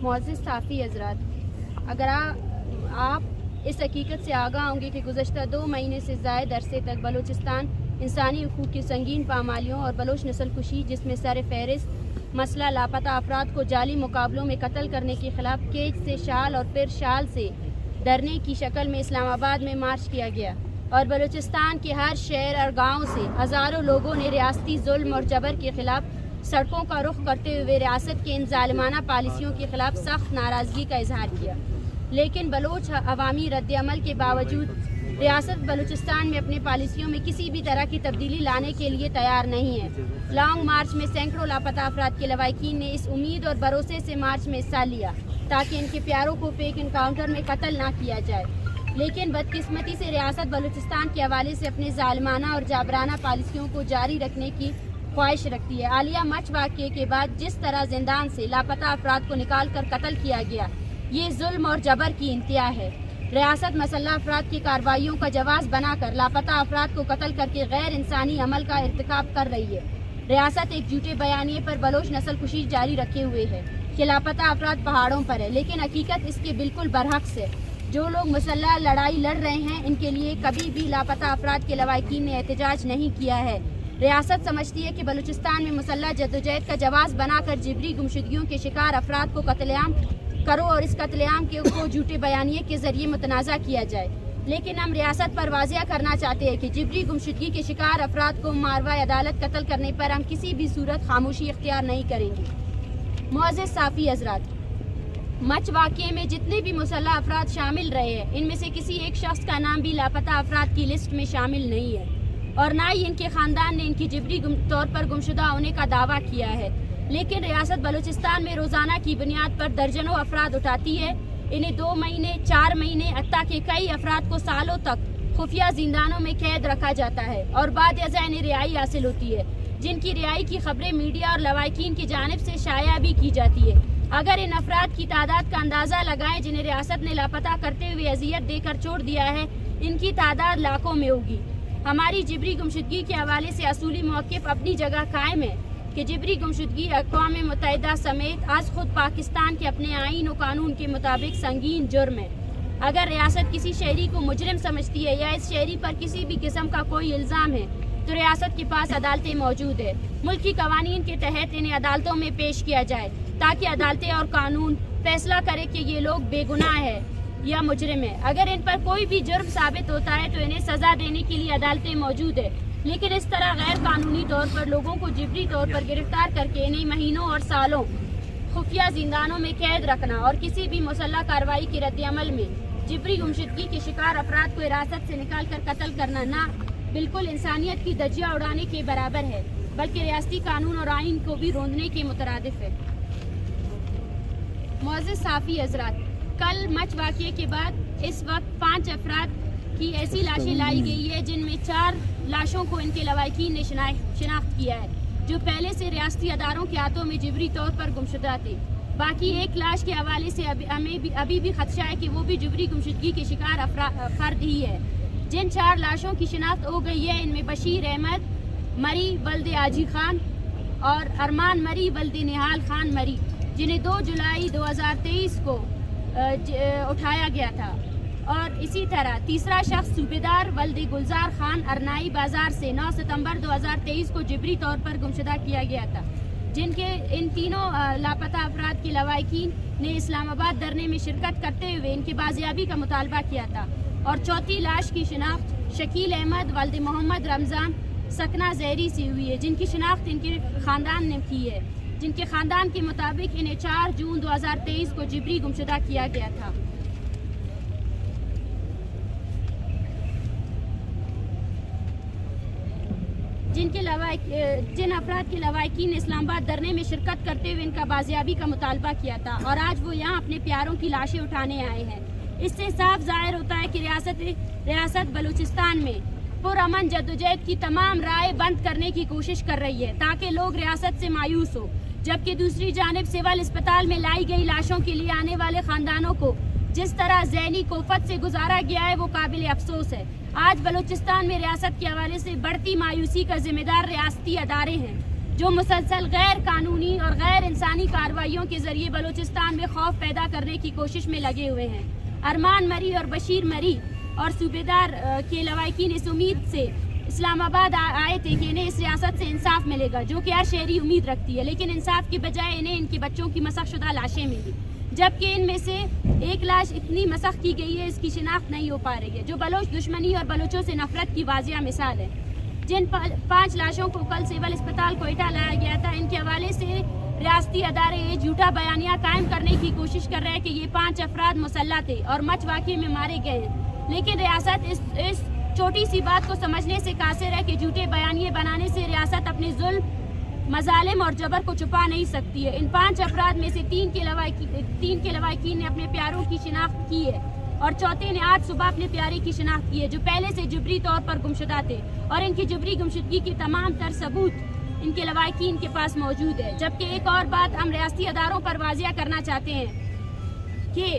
معزز صحافی حضرات، اگر آپ اس حقیقت سے آگاہ ہوں گے کہ گزشتہ 2 مہینے سے زائد عرصے تک بلوچستان انسانی حقوق کی سنگین پامالیوں اور بلوچ نسل کشی، جس میں سر فہرست مسئلہ لاپتہ افراد کو جعلی مقابلوں میں قتل کرنے کے خلاف کیج سے شال اور پھر شال سے دھرنے کی شکل میں اسلام آباد میں مارچ کیا گیا، اور بلوچستان کے ہر شہر اور گاؤں سے ہزاروں لوگوں نے ریاستی ظلم اور جبر کے خلاف سڑکوں کا رخ کرتے ہوئے ریاست کے ان ظالمانہ پالیسیوں کے خلاف سخت ناراضگی کا اظہار کیا، لیکن بلوچ عوامی رد عمل کے باوجود ریاست بلوچستان میں اپنے پالیسیوں میں کسی بھی طرح کی تبدیلی لانے کے لیے تیار نہیں ہے۔ لانگ مارچ میں سینکڑوں لاپتہ افراد کے لواحقین نے اس امید اور بھروسے سے مارچ میں حصہ لیا تاکہ ان کے پیاروں کو فیک انکاؤنٹر میں قتل نہ کیا جائے، لیکن بدقسمتی سے ریاست بلوچستان کے حوالے سے اپنے ظالمانہ اور جابرانہ پالیسیوں کو جاری رکھنے کی خواہش رکھتی ہے۔ حالیہ مچ واقعے کے بعد جس طرح زندان سے لاپتہ افراد کو نکال کر قتل کیا گیا، یہ ظلم اور جبر کی انتہا ہے۔ ریاست مسلح افراد کی کارروائیوں کا جواز بنا کر لاپتہ افراد کو قتل کر کے غیر انسانی عمل کا ارتکاب کر رہی ہے۔ ریاست ایک جھوٹے بیانیے پر بلوچ نسل کشی جاری رکھے ہوئے ہے کہ لاپتہ افراد پہاڑوں پر ہے، لیکن حقیقت اس کے بالکل برعکس ہے۔ جو لوگ مسلح لڑائی لڑ رہے ہیں، ان کے لیے کبھی بھی لاپتہ افراد کے لواحقین نے احتجاج نہیں کیا ہے۔ ریاست سمجھتی ہے کہ بلوچستان میں مسلح جدوجہد کا جواز بنا کر جبری گمشدگیوں کے شکار افراد کو قتل عام کرو اور اس قتل عام کو جھوٹے بیانیے کے ذریعے متنازع کیا جائے، لیکن ہم ریاست پر واضح کرنا چاہتے ہیں کہ جبری گمشدگی کے شکار افراد کو ماروائے عدالت قتل کرنے پر ہم کسی بھی صورت خاموشی اختیار نہیں کریں گے۔ معزز صحافی حضرات، مچ واقعے میں جتنے بھی مسلح افراد شامل رہے ہیں، ان میں سے کسی ایک شخص کا نام بھی لاپتہ افراد کی لسٹ میں شامل نہیں ہے، اور نہ ہی ان کے خاندان نے ان کی جبری طور پر گمشدہ ہونے کا دعویٰ کیا ہے، لیکن ریاست بلوچستان میں روزانہ کی بنیاد پر درجنوں افراد اٹھاتی ہے۔ انہیں 2 مہینے، 4 مہینے، حتیٰ کہ کئی افراد کو سالوں تک خفیہ زندانوں میں قید رکھا جاتا ہے، اور بعد ازاں انہیں رہائی حاصل ہوتی ہے، جن کی رہائی کی خبریں میڈیا اور لواحقین کی جانب سے شائع بھی کی جاتی ہے۔ اگر ان افراد کی تعداد کا اندازہ لگائیں جنہیں ریاست نے لاپتہ کرتے ہوئے اذیت دے کر چھوڑ دیا ہے، ان کی تعداد لاکھوں میں ہوگی۔ ہماری جبری گمشدگی کے حوالے سے اصولی موقف اپنی جگہ قائم ہے کہ جبری گمشدگی اقوام متحدہ سمیت آج خود پاکستان کے اپنے آئین و قانون کے مطابق سنگین جرم ہے۔ اگر ریاست کسی شہری کو مجرم سمجھتی ہے یا اس شہری پر کسی بھی قسم کا کوئی الزام ہے، تو ریاست کے پاس عدالتیں موجود ہے۔ ملکی قوانین کے تحت انہیں عدالتوں میں پیش کیا جائے تاکہ عدالتیں اور قانون فیصلہ کرے کہ یہ لوگ بے گناہ ہے یا مجرم ہے۔ اگر ان پر کوئی بھی جرم ثابت ہوتا ہے تو انہیں سزا دینے کے لیے عدالتیں موجود ہے، لیکن اس طرح غیر قانونی طور پر لوگوں کو جبری طور پر گرفتار کر کے انہیں مہینوں اور سالوں خفیہ زندانوں میں قید رکھنا اور کسی بھی مسلح کارروائی کے رد عمل میں جبری گمشدگی کے شکار افراد کو حراست سے نکال کر قتل کرنا نہ بالکل انسانیت کی دھجیاں اڑانے کے برابر ہے، بلکہ ریاستی قانون اور آئین کو بھی روندنے کے مترادف ہے۔ معزز صحافی حضرات، کل مچ واقعے کے بعد اس وقت 5 افراد کی ایسی لاشیں لائی گئی ہے جن میں 4 لاشوں کو ان کے لواحقین نے شناخت کیا ہے، جو پہلے سے ریاستی اداروں کے ہاتھوں میں جبری طور پر گمشدہ تھے۔ باقی ایک لاش کے حوالے سے ہمیں ابھی بھی خدشہ ہے کہ وہ بھی جبری گمشدگی کے شکار فرد ہی ہے۔ جن 4 لاشوں کی شناخت ہو گئی ہے، ان میں بشیر احمد مری ولد آجی خان اور ارمان مری ولد نہال خان مری، جنہیں 2 جولائی 2023 کو اٹھایا گیا تھا، اور اسی طرح تیسرا شخص صوبیدار ولد گلزار خان ارنائی بازار سے 9 ستمبر 2023 کو جبری طور پر گمشدہ کیا گیا تھا، جن کے ان تینوں لاپتہ افراد کے لواحقین نے اسلام آباد دھرنے میں شرکت کرتے ہوئے ان کی بازیابی کا مطالبہ کیا تھا۔ اور چوتھی لاش کی شناخت شکیل احمد ولد محمد رمضان سکنہ زہری سے ہوئی ہے، جن کی شناخت ان کے خاندان نے کی ہے، جن کے خاندان کے مطابق انہیں 4 جون 2023 کو جبری گمشدہ کیا گیا تھا۔ جن افراد کے لواحقین نے اسلام آباد دھرنے میں شرکت کرتے ہوئے ان کا بازیابی کا مطالبہ کیا تھا، اور آج وہ یہاں اپنے پیاروں کی لاشیں اٹھانے آئے ہیں۔ اس سے صاف ظاہر ہوتا ہے کہ ریاست بلوچستان میں پرامن جدوجہد کی تمام راہیں بند کرنے کی کوشش کر رہی ہے تاکہ لوگ ریاست سے مایوس ہو، جبکہ دوسری جانب سول اسپتال میں لائی گئی لاشوں کے لیے آنے والے خاندانوں کو جس طرح ذہنی کوفت سے گزارا گیا ہے وہ قابل افسوس ہے۔ آج بلوچستان میں ریاست کے حوالے سے بڑھتی مایوسی کا ذمہ دار ریاستی ادارے ہیں جو مسلسل غیر قانونی اور غیر انسانی کارروائیوں کے ذریعے بلوچستان میں خوف پیدا کرنے کی کوشش میں لگے ہوئے ہیں۔ ارمان مری اور بشیر مری اور صوبیدار کے لواحقین اس امید سے اسلام آباد آئے تھے کہ انہیں اس ریاست سے انصاف ملے گا، جو کہ ہر شہری امید رکھتی ہے، لیکن انصاف کی بجائے انہیں ان کے بچوں کی مسخ شدہ لاشیں ملی، جبکہ ان میں سے ایک لاش اتنی مسخ کی گئی ہے اس کی شناخت نہیں ہو پا رہی ہے، جو بلوچ دشمنی اور بلوچوں سے نفرت کی واضح مثال ہے۔ جن 5 لاشوں کو کل سول اسپتال کوئٹہ لایا گیا تھا، ان کے حوالے سے ریاستی ادارے یہ جھوٹا بیانیہ قائم کرنے کی کوشش کر رہے ہیں کہ یہ 5 افراد مسلح تھے اور مچ واقعے میں مارے گئے ہیں، لیکن ریاست اس چھوٹی سی بات کو سمجھنے سے قاصر ہے کہ جھوٹے بیانیے بنانے سے ریاست اپنے ظلم، مظالم اور جبر کو چھپا نہیں سکتی ہے۔ ان 5 افراد میں سے 3 کے لواحقین نے اپنے پیاروں کی شناخت کی ہے اور چوتھے نے آج صبح اپنے پیارے کی شناخت کی ہے جو پہلے سے جبری طور پر گمشدہ تھے، اور ان کی جبری گمشدگی کی تمام تر ثبوت ان کے لواحقین کے پاس موجود ہے۔ جبکہ ایک اور بات ہم ریاستی اداروں پر واضح کرنا چاہتے ہیں کہ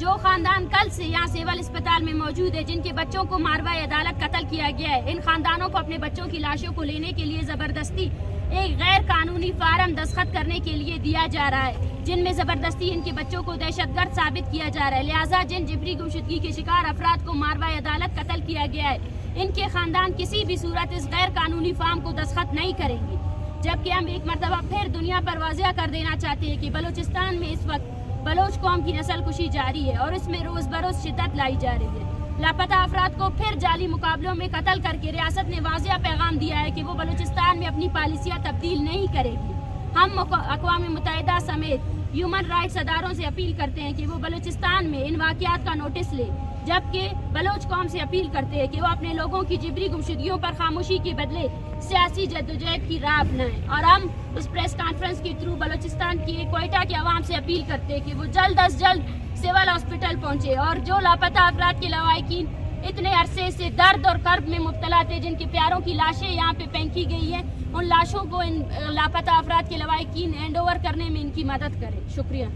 جو خاندان کل سے یہاں سول اسپتال میں موجود ہے، جن کے بچوں کو ماروائے عدالت قتل کیا گیا ہے، ان خاندانوں کو اپنے بچوں کی لاشوں کو لینے کے لیے زبردستی ایک غیر قانونی فارم دستخط کرنے کے لیے دیا جا رہا ہے، جن میں زبردستی ان کے بچوں کو دہشت گرد ثابت کیا جا رہا ہے۔ لہٰذا جن جبری گمشدگی کے شکار افراد کو ماروائے عدالت قتل کیا گیا ہے، ان کے خاندان کسی بھی صورت اس غیر قانونی فارم کو دستخط نہیں کریں گے۔ جبکہ ہم ایک مرتبہ پھر دنیا پر واضح کر دینا چاہتے ہیں کہ بلوچستان میں اس وقت بلوچ قوم کی نسل کشی جاری ہے اور اس میں روز بروز شدت لائی جا رہی ہے۔ لاپتہ افراد کو پھر جعلی مقابلوں میں قتل کر کے ریاست نے واضح پیغام دیا ہے کہ وہ بلوچستان میں اپنی پالیسیاں تبدیل نہیں کرے گی۔ ہم اقوام متحدہ سمیت ہیومن رائٹس اداروں سے اپیل کرتے ہیں کہ وہ بلوچستان میں ان واقعات کا نوٹس لیں، جبکہ بلوچ قوم سے اپیل کرتے ہیں کہ وہ اپنے لوگوں کی جبری گمشدگیوں پر خاموشی کے بدلے سیاسی جدوجہد کی راہ اپنائیں۔ اور ہم اس پریس کانفرنس کے تھرو بلوچستان کی کوئٹہ کے عوام سے اپیل کرتے ہیں کہ وہ جلد از جلد سول ہاسپٹل پہنچے اور جو لاپتہ افراد کے لواحقین اتنے عرصے سے درد اور کرب میں مبتلا تھے، جن کے پیاروں کی لاشیں یہاں پہ پھینکی گئی ہیں، ان لاشوں کو ان لاپتہ افراد کے لواحقین ہینڈ اوور کرنے میں ان کی مدد کریں۔ شکریہ۔